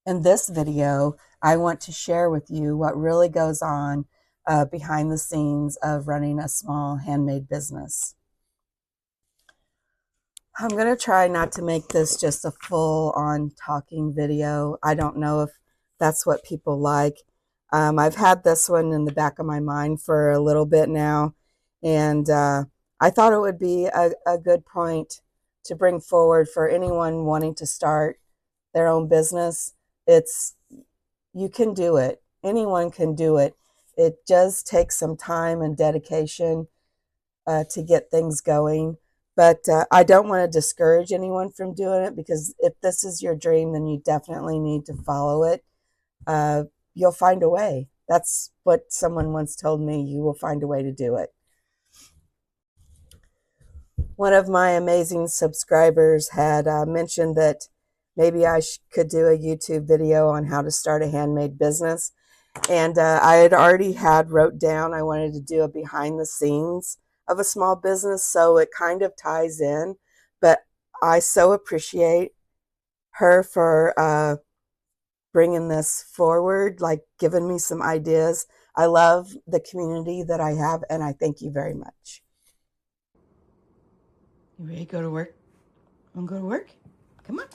In this video, I want to share with you what really goes on behind the scenes of running a small handmade business. I'm going to try not to make this just a full-on talking video. I don't know if that's what people like. I've had this one in the back of my mind for a little bit now, and I thought it would be a good point to bring forward for anyone wanting to start their own business. You can do it. Anyone can do it. It does take some time and dedication to get things going. But I don't want to discourage anyone from doing it, because if this is your dream, then you definitely need to follow it. You'll find a way. That's what someone once told me. You will find a way to do it. One of my amazing subscribers had mentioned that maybe I could do a YouTube video on how to start a handmade business. And I had already wrote down I wanted to do a behind the scenes of a small business, so it kind of ties in. But I so appreciate her for bringing this forward, like giving me some ideas. I love the community that I have, and I thank you very much. You ready to go to work? Want to go to work? Come on.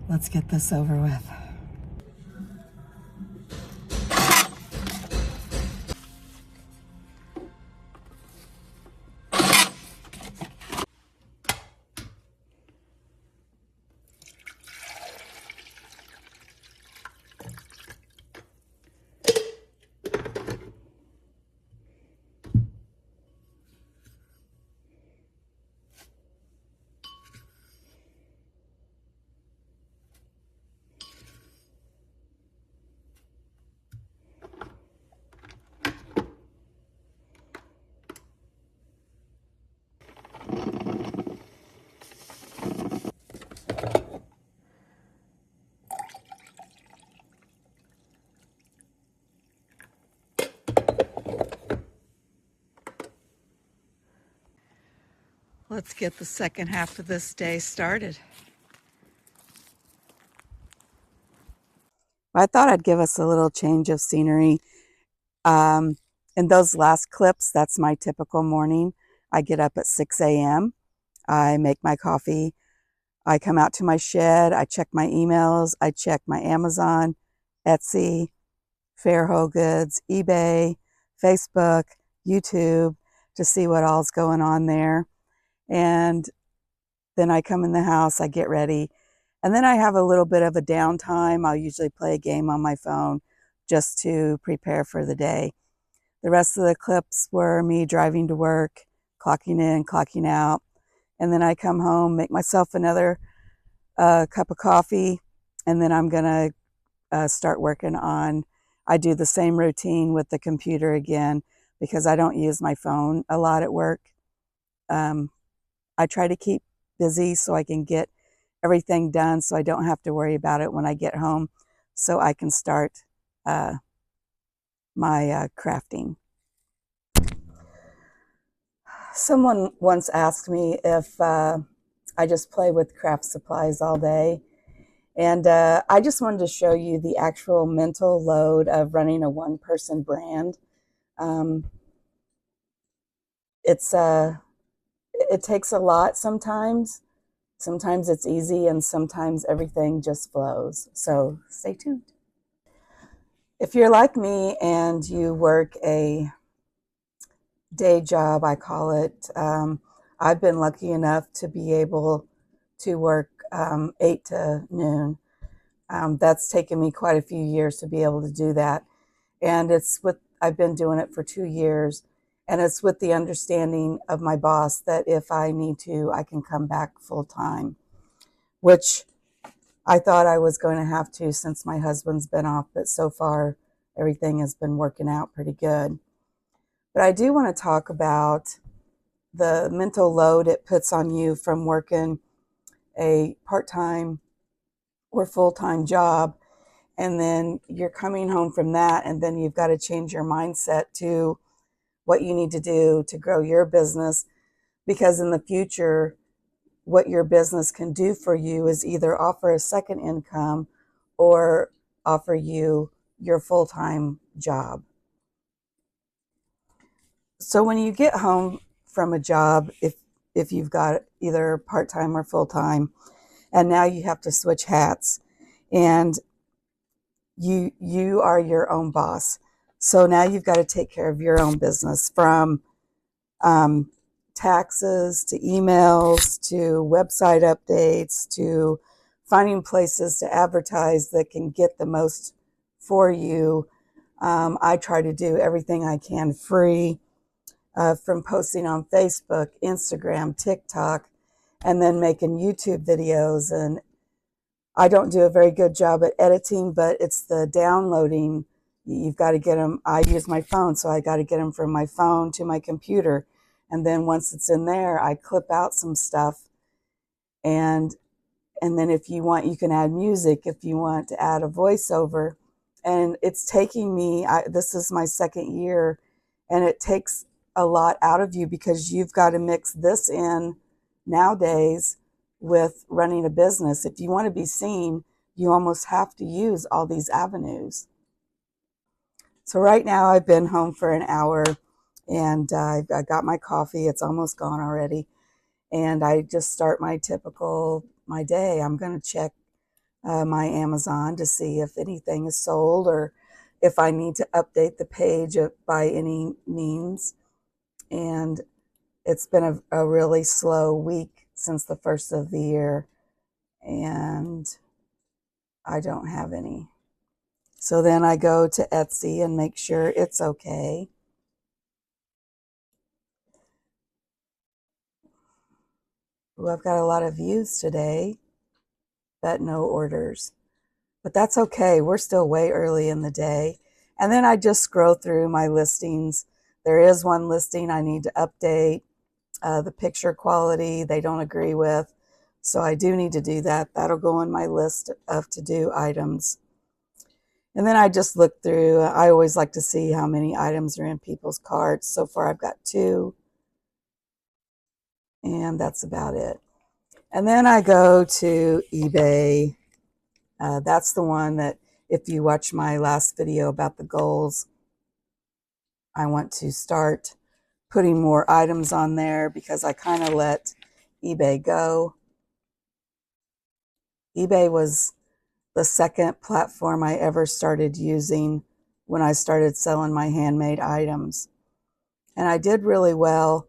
Let's get this over with. Let's get the second half of this day started. I thought I'd give us a little change of scenery. In those last clips, that's my typical morning. I get up at 6 a.m. I make my coffee. I come out to my shed. I check my emails. I check my Amazon, Etsy, Fair Whole Goods, eBay, Facebook, YouTube to see what all's going on there. And then I come in the house, I get ready, and then I have a little bit of a downtime. I'll usually play a game on my phone just to prepare for the day. The rest of the clips were me driving to work, clocking in, clocking out, and then I come home, make myself another cup of coffee, and then I'm gonna start working on, I do the same routine with the computer again, because I don't use my phone a lot at work. I try to keep busy so I can get everything done, so I don't have to worry about it when I get home, so I can start my crafting. Someone once asked me if I just play with craft supplies all day, and I just wanted to show you the actual mental load of running a one-person brand. It takes a lot sometimes. Sometimes it's easy, and sometimes everything just flows. So stay tuned. If you're like me and you work a day job, I call it, I've been lucky enough to be able to work 8 to noon. That's taken me quite a few years to be able to do that. And I've been doing it for 2 years. And it's with the understanding of my boss that if I need to, I can come back full time, which I thought I was going to have to since my husband's been off, but so far everything has been working out pretty good. But I do want to talk about the mental load it puts on you from working a part-time or full-time job, and then you're coming home from that, and then you've got to change your mindset to what you need to do to grow your business, because in the future what your business can do for you is either offer a second income or offer you your full-time job. So when you get home from a job, if you've got either part-time or full-time, and now you have to switch hats, and you are your own boss. So now you've got to take care of your own business, from um, taxes to emails to website updates to finding places to advertise that can get the most for you. I try to do everything I can free, from posting on Facebook, Instagram, TikTok, and then making YouTube videos. And I don't do a very good job at editing, but it's the downloading. You've got to get them. I use my phone, so I got to get them from my phone to my computer. And then once it's in there, I clip out some stuff. And and then if you want, you can add music if you want to add a voiceover. And it's taking me, this is my second year, and it takes a lot out of you because you've got to mix this in nowadays with running a business. If you want to be seen, you almost have to use all these avenues. So right now I've been home for an hour, and I got my coffee. It's almost gone already. And I just start my day. I'm going to check my Amazon to see if anything is sold, or if I need to update the page by any means. And it's been a really slow week since the first of the year, and I don't have any. So then I go to Etsy and make sure it's okay. Ooh, I've got a lot of views today, but no orders. But that's okay. We're still way early in the day. And then I just scroll through my listings. There is one listing I need to update. The picture quality they don't agree with. So I do need to do that. That'll go on my list of to-do items. And then I just look through. I always like to see how many items are in people's carts. So far I've got 2. And that's about it. And then I go to eBay. That's the one that, if you watch my last video about the goals, I want to start putting more items on there because I kind of let eBay go. eBay was the second platform I ever started using when I started selling my handmade items. And I did really well.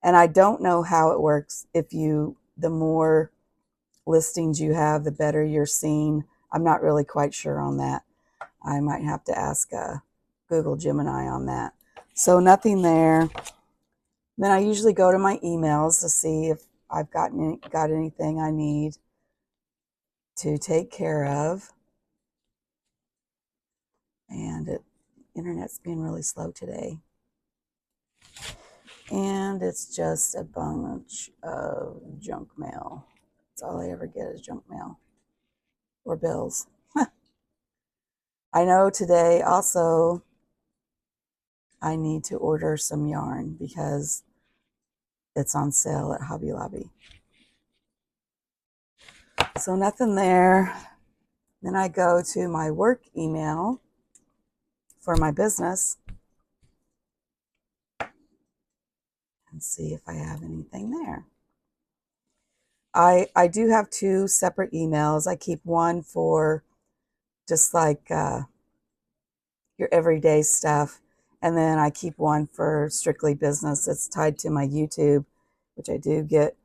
And I don't know how it works. The more listings you have, the better you're seen. I'm not really quite sure on that. I might have to ask Google Gemini on that. So nothing there. Then I usually go to my emails to see if I've got anything I need to take care of. And internet's being really slow today. And it's just a bunch of junk mail. That's all I ever get is junk mail or bills. I know today also I need to order some yarn because it's on sale at Hobby Lobby. So nothing there. Then I go to my work email for my business and see if I have anything there. I do have 2 separate emails. I keep one for just like your everyday stuff, and then I keep one for strictly business. It's tied to my YouTube, which I do get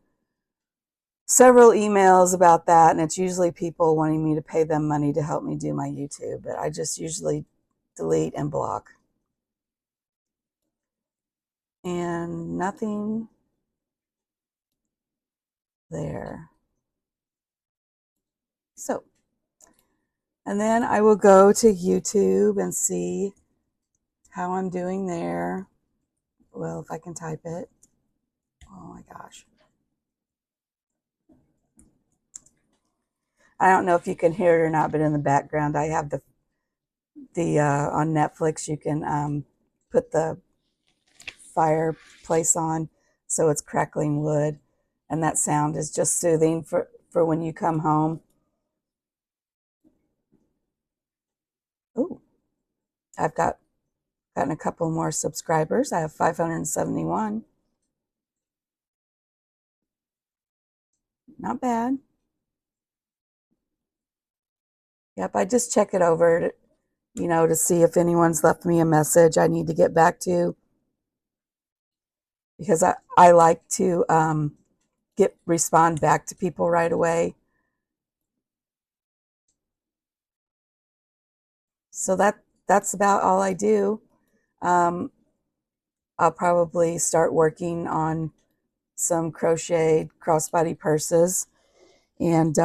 several emails about that, and it's usually people wanting me to pay them money to help me do my YouTube, but I just usually delete and block. And nothing there. So, and then I will go to YouTube and see how I'm doing there. Well, if I can type it. Oh my gosh. I don't know if you can hear it or not, but in the background I have the on Netflix you can put the fireplace on so it's crackling wood, and that sound is just soothing for when you come home. Ooh, I've gotten a couple more subscribers. I have 571. Not bad. Yep, I just check it over to see if anyone's left me a message I need to get back to, because I like to respond back to people right away. So that's about all I do. Um, I'll probably start working on some crocheted crossbody purses, and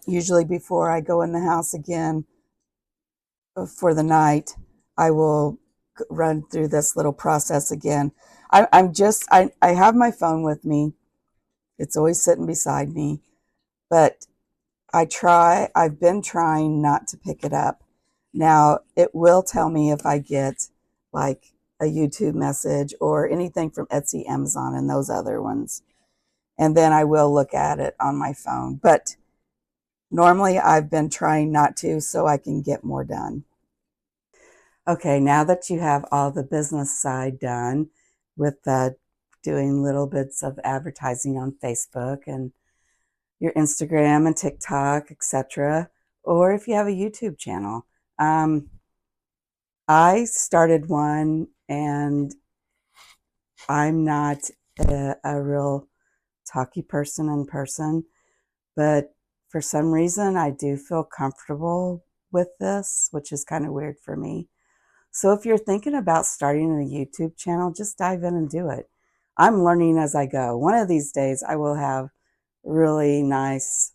usually before I go in the house again for the night, I will run through this little process again. I have my phone with me. It's always sitting beside me, but I've been trying not to pick it up. Now, it will tell me if I get like a YouTube message or anything from Etsy, Amazon, and those other ones. And then I will look at it on my phone. But normally I've been trying not to so I can get more done. Okay, now that you have all the business side done with doing little bits of advertising on Facebook and your Instagram and TikTok, etc., or if you have a YouTube channel. I started one, and I'm not a real talky person in person, but for some reason I do feel comfortable with this, which is kind of weird for me. So if you're thinking about starting a YouTube channel, just dive in and do it. I'm learning as I go. One of these days I will have really nice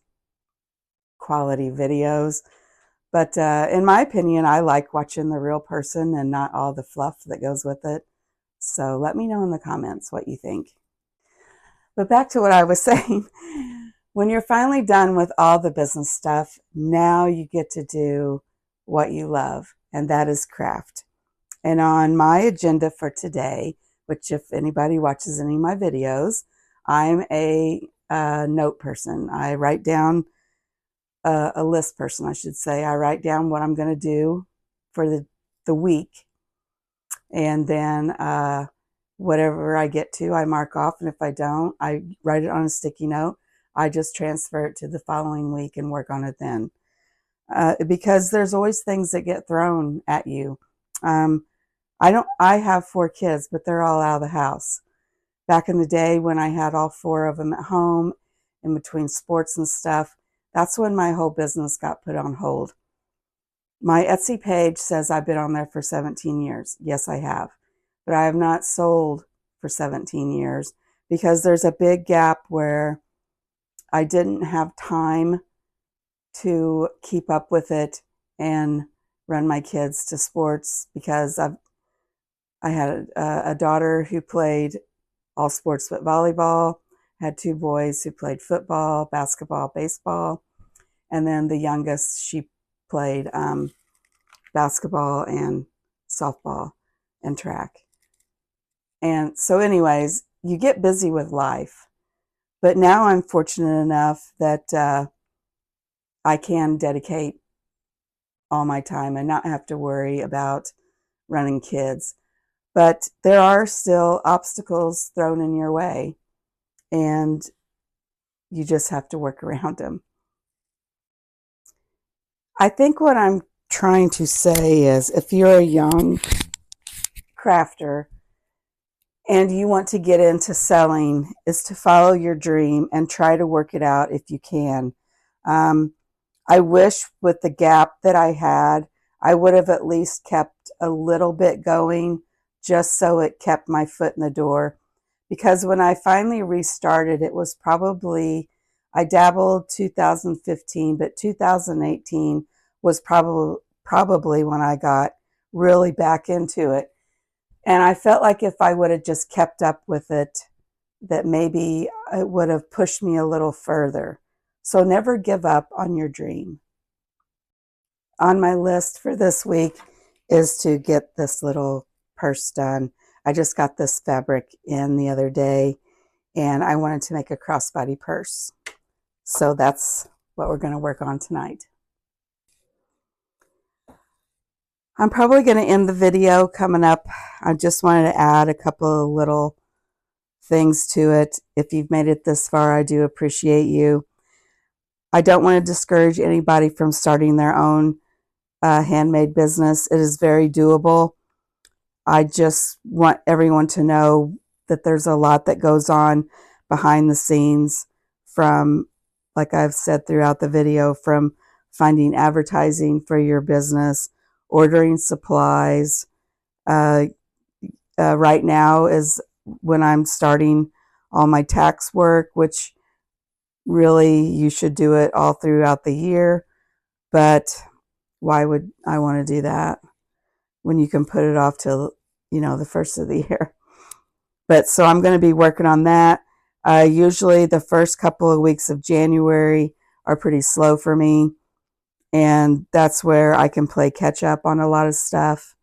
quality videos. But in my opinion, I like watching the real person and not all the fluff that goes with it. So let me know in the comments what you think. But back to what I was saying. When you're finally done with all the business stuff, now you get to do what you love, and that is craft. And on my agenda for today, which if anybody watches any of my videos, I'm a note person. I write down a list person, I should say. I write down what I'm going to do for the week, and then whatever I get to, I mark off, and if I don't, I write it on a sticky note. I just transfer it to the following week and work on it then. Because there's always things that get thrown at you. I have 4 kids, but they're all out of the house. Back in the day when I had all 4 of them at home, in between sports and stuff, that's when my whole business got put on hold. My Etsy page says I've been on there for 17 years. Yes, I have. But I have not sold for 17 years because there's a big gap where I didn't have time to keep up with it and run my kids to sports, because I had a daughter who played all sports but volleyball, had 2 boys who played football, basketball, baseball, and then the youngest, she played basketball and softball and track. And so anyways, you get busy with life. But now I'm fortunate enough that I can dedicate all my time and not have to worry about running kids. But there are still obstacles thrown in your way, and you just have to work around them. I think what I'm trying to say is, if you're a young crafter and you want to get into selling, is to follow your dream and try to work it out if you can. I wish with the gap that I had, I would have at least kept a little bit going, just so it kept my foot in the door. Because when I finally restarted, it was probably I dabbled 2015, but 2018 was probably when I got really back into it. And I felt like if I would have just kept up with it, that maybe it would have pushed me a little further. So never give up on your dream. On my list for this week is to get this little purse done. I just got this fabric in the other day, and I wanted to make a crossbody purse. So that's what we're going to work on tonight. I'm probably going to end the video coming up. I just wanted to add a couple of little things to it. If you've made it this far, I do appreciate you. I don't want to discourage anybody from starting their own handmade business. It is very doable. I just want everyone to know that there's a lot that goes on behind the scenes, from, like I've said throughout the video, from finding advertising for your business, ordering supplies. Right now is when I'm starting all my tax work, which really you should do it all throughout the year. But why would I want to do that when you can put it off till, the first of the year? But so I'm going to be working on that. Usually the first couple of weeks of January are pretty slow for me, and that's where I can play catch up on a lot of stuff.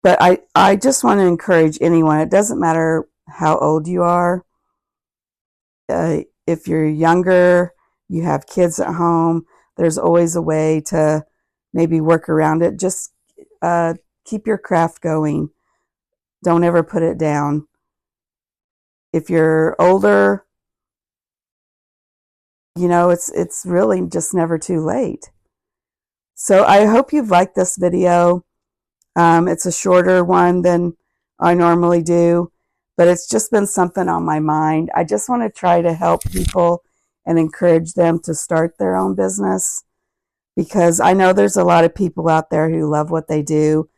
But I just want to encourage anyone. It doesn't matter how old you are. If you're younger, you have kids at home, there's always a way to maybe work around it. Just keep your craft going. Don't ever put it down. If you're older, it's really just never too late. So I hope you've liked this video. It's a shorter one than I normally do, but it's just been something on my mind. I just want to try to help people and encourage them to start their own business, because I know there's a lot of people out there who love what they do,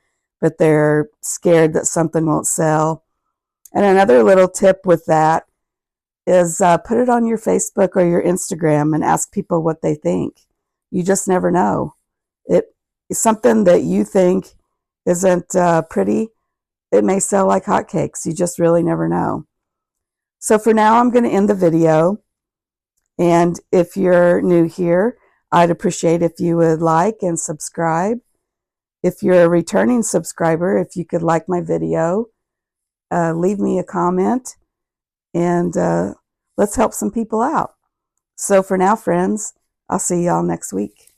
but they're scared that something won't sell. And another little tip with that is put it on your Facebook or your Instagram and ask people what they think. You just never know. It is something that you think isn't pretty. It may sell like hotcakes. You just really never know. So for now, I'm going to end the video. And if you're new here, I'd appreciate if you would like and subscribe. If you're a returning subscriber, if you could like my video, leave me a comment, and let's help some people out. So for now, friends, I'll see y'all next week.